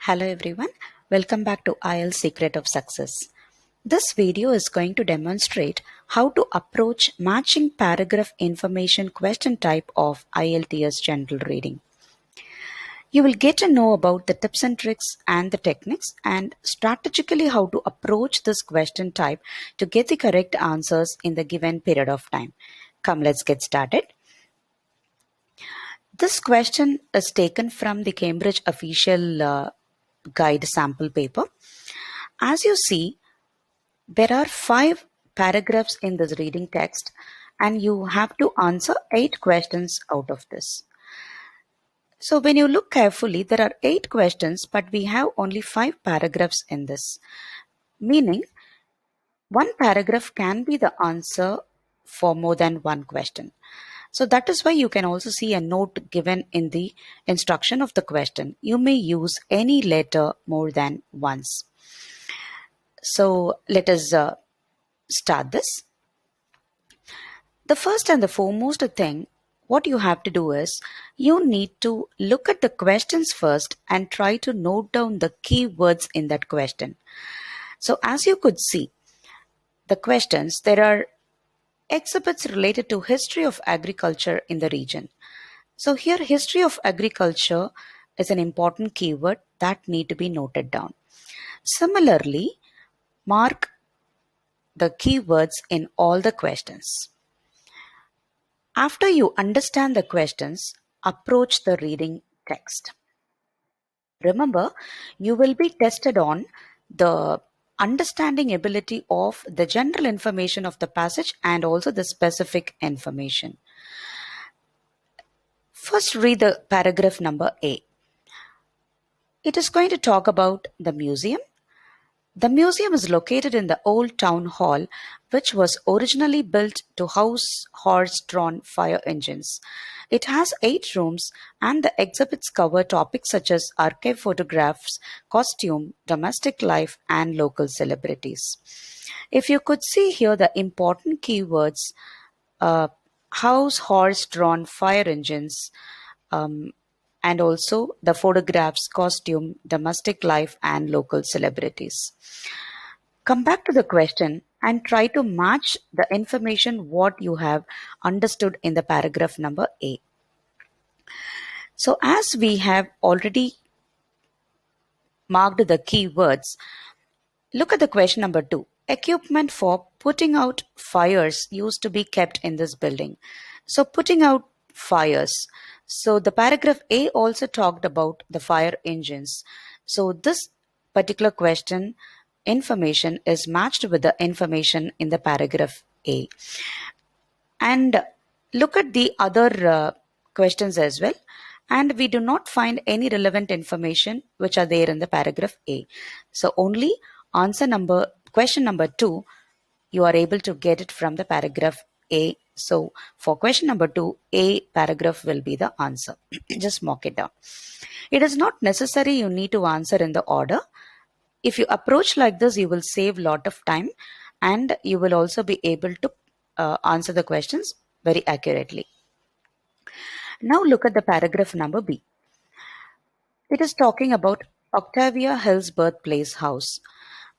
Hello everyone, welcome back to IELTS Secret of Success. This video is going to demonstrate how to approach matching paragraph information question type of IELTS General Reading. You will get to know about the tips and tricks and the techniques and strategically how to approach this question type to get the correct answers in the given period of time. Come, let's get started. This question is taken from the Cambridge official guide sample paper. As you see, there are 5 paragraphs in this reading text and you have to answer 8 questions out of this. So when you look carefully, there are 8 questions, but we have only 5 paragraphs in this, meaning one paragraph can be the answer for more than one question. So that is why you can also see a note given in the instruction of the question. You may use any letter more than once. So let us start this. The first and the foremost thing, what you have to do is you need to look at the questions first and try to note down the key words in that question. So as you could see, the questions, there are exhibits related to history of agriculture in the region. So here history of agriculture is an important keyword that need to be noted down. Similarly, mark the keywords in all the questions. After you understand the questions, approach the reading text. Remember, you will be tested on the understanding ability of the general information of the passage and also the specific information. First, read the paragraph number A. It is going to talk about the museum. The museum is located in the old town hall, which was originally built to house horse-drawn fire engines. It has 8 rooms and the exhibits cover topics such as archive photographs, costume, domestic life and local celebrities. If you could see here the important keywords, house horse-drawn fire engines, and also the photographs, costume, domestic life and local celebrities. Come back to the question and try to match the information what you have understood in the paragraph number A. So as we have already marked the keywords, look at the question number 2. Equipment for putting out fires used to be kept in this building. So putting out fires. So the paragraph A also talked about the fire engines. So this particular question information is matched with the information in the paragraph A. And look at the other questions as well. And we do not find any relevant information which are there in the paragraph A. So only question number 2, you are able to get it from the paragraph A. So for question number 2, A paragraph will be the answer. Just mark it down. It is not necessary you need to answer in the order. If you approach like this, you will save a lot of time and you will also be able to answer the questions very accurately. Now look at the paragraph number B. It is talking about Octavia Hill's birthplace house.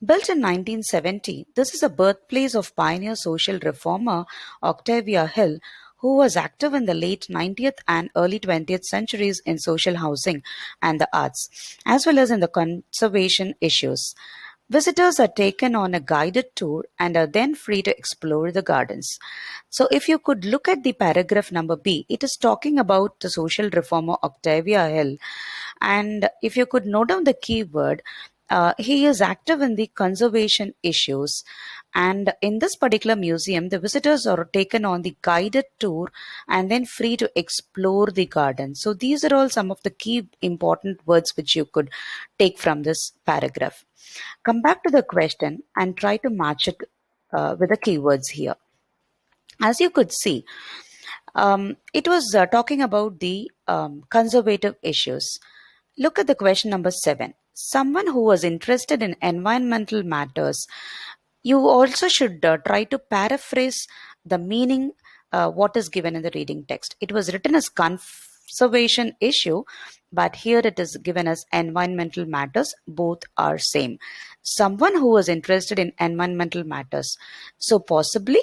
Built in 1970, this is a birthplace of pioneer social reformer Octavia Hill, who was active in the late 19th and early 20th centuries in social housing and the arts, as well as in the conservation issues. Visitors are taken on a guided tour and are then free to explore the gardens. So if you could look at the paragraph number B, it is talking about the social reformer Octavia Hill. And if you could note down the keyword, he is active in the conservation issues. And in this particular museum, the visitors are taken on the guided tour and then free to explore the garden. So these are all some of the key important words which you could take from this paragraph. Come back to the question and try to match it with the keywords here. As you could see, it was talking about the conservative issues. Look at the question number 7. Someone who was interested in environmental matters, you also should try to paraphrase the meaning what is given in the reading text. It was written as conservation issue, but here it is given as environmental matters. Both are same. Someone who was interested in environmental matters. So possibly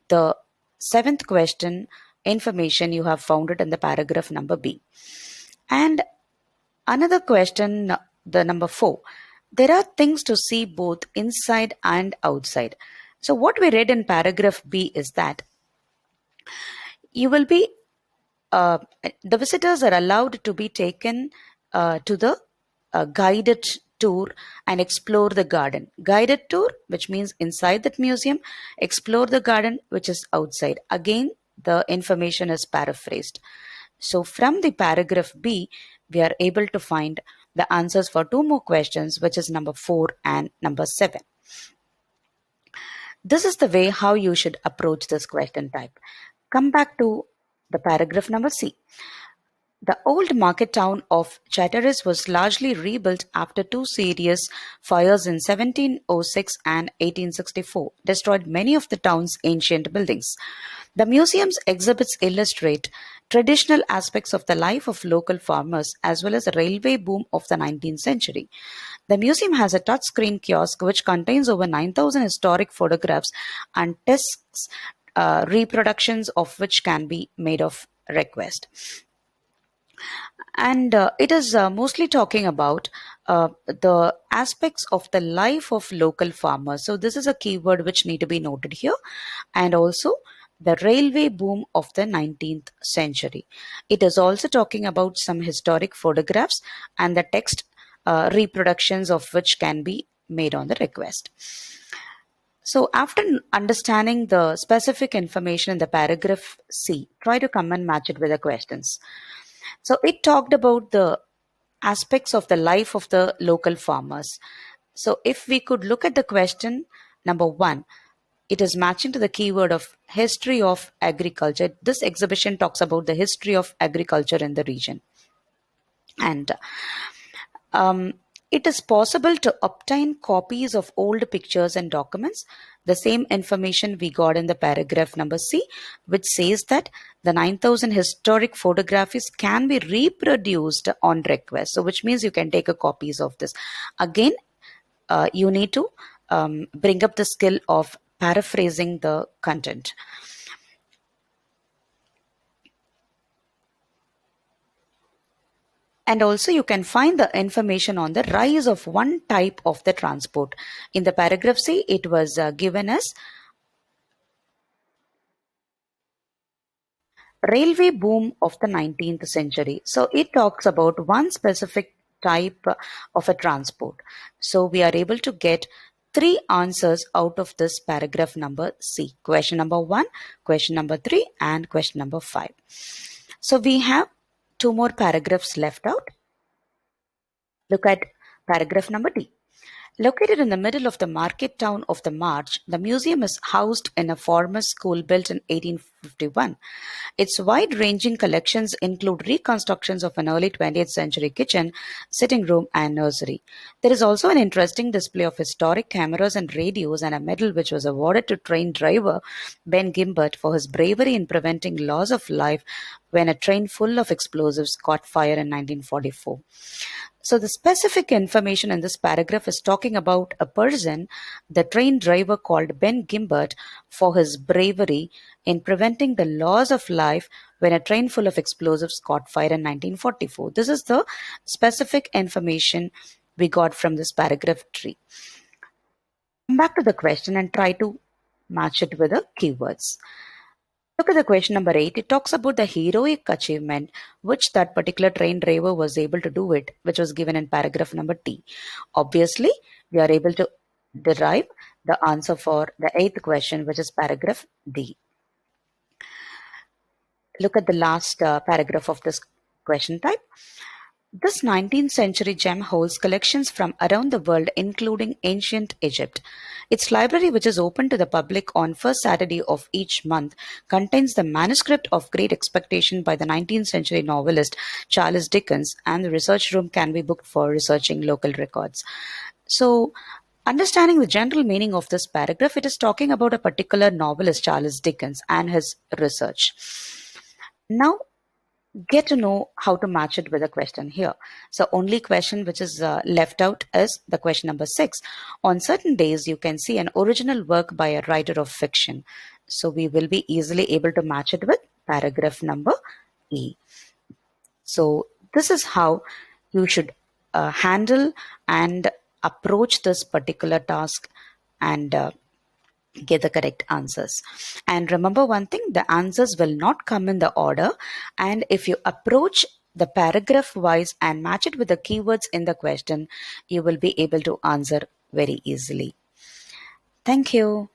the seventh question information you have found it in the paragraph number B. And another question, the number 4. There are things to see both inside and outside. So what we read in paragraph B is that you will be uh, the visitors are allowed to be taken to the guided tour and explore the garden. Guided tour, which means inside that museum, explore the garden, which is outside. Again, the information is paraphrased. So, from the paragraph B, we are able to find the answers for two more questions, which is number 4 and number 7. This is the way how you should approach this question type. Come back to the paragraph number C. The old market town of Chatteris was largely rebuilt after two serious fires in 1706 and 1864 destroyed many of the town's ancient buildings. The museum's exhibits illustrate traditional aspects of the life of local farmers as well as the railway boom of the 19th century. The museum has a touchscreen kiosk which contains over 9,000 historic photographs and tests reproductions of which can be made of request. And it is mostly talking about the aspects of the life of local farmers. So this is a keyword which need to be noted here. And also the railway boom of the 19th century. It is also talking about some historic photographs and the text reproductions of which can be made on the request. So, after understanding the specific information in the paragraph C, try to come and match it with the questions. So, it talked about the aspects of the life of the local farmers. So, if we could look at the question number 1, it is matching to the keyword of history of agriculture. This exhibition talks about the history of agriculture in the region. And um, it is possible to obtain copies of old pictures and documents. The same information we got in the paragraph number C, which says that the 9,000 historic photographies can be reproduced on request. So, which means you can take a copies of this. Again, you need to bring up the skill of paraphrasing the content. And also you can find the information on the rise of one type of the transport. In the paragraph C, it was given as railway boom of the 19th century. So it talks about one specific type of a transport. So we are able to get three answers out of this paragraph number C. Question number 1, question number 3, and question number 5. So we have two more paragraphs left out. Look at paragraph number D. Located in the middle of the market town of the March, the museum is housed in a former school built in 1851. Its wide ranging collections include reconstructions of an early 20th century kitchen, sitting room, and nursery. There is also an interesting display of historic cameras and radios and a medal which was awarded to train driver Ben Gimbert for his bravery in preventing loss of life when a train full of explosives caught fire in 1944. So, the specific information in this paragraph is talking about a person, the train driver called Ben Gimbert, for his bravery in preventing the loss of life when a train full of explosives caught fire in 1944. This is the specific information we got from this paragraph tree. Come back to the question and try to match it with the keywords. Look at the question number 8. It talks about the heroic achievement which that particular train driver was able to do it, which was given in paragraph number T. Obviously, we are able to derive the answer for the eighth question, which is paragraph D. Look at the last paragraph of this question type. This 19th century gem holds collections from around the world, including ancient Egypt. Its library, which is open to the public on first Saturday of each month, contains the manuscript of Great Expectation by the 19th century novelist Charles Dickens, and the research room can be booked for researching local records. So, understanding the general meaning of this paragraph, it is talking about a particular novelist, Charles Dickens, and his research. Now, get to know how to match it with a question here. So only question which is left out is the question number 6. On certain days, you can see an original work by a writer of fiction. So we will be easily able to match it with paragraph number E. So this is how you should handle and approach this particular task and get the correct answers. And remember one thing, the answers will not come in the order. And if you approach the paragraph wise and match it with the keywords in the question, you will be able to answer very easily. Thank you.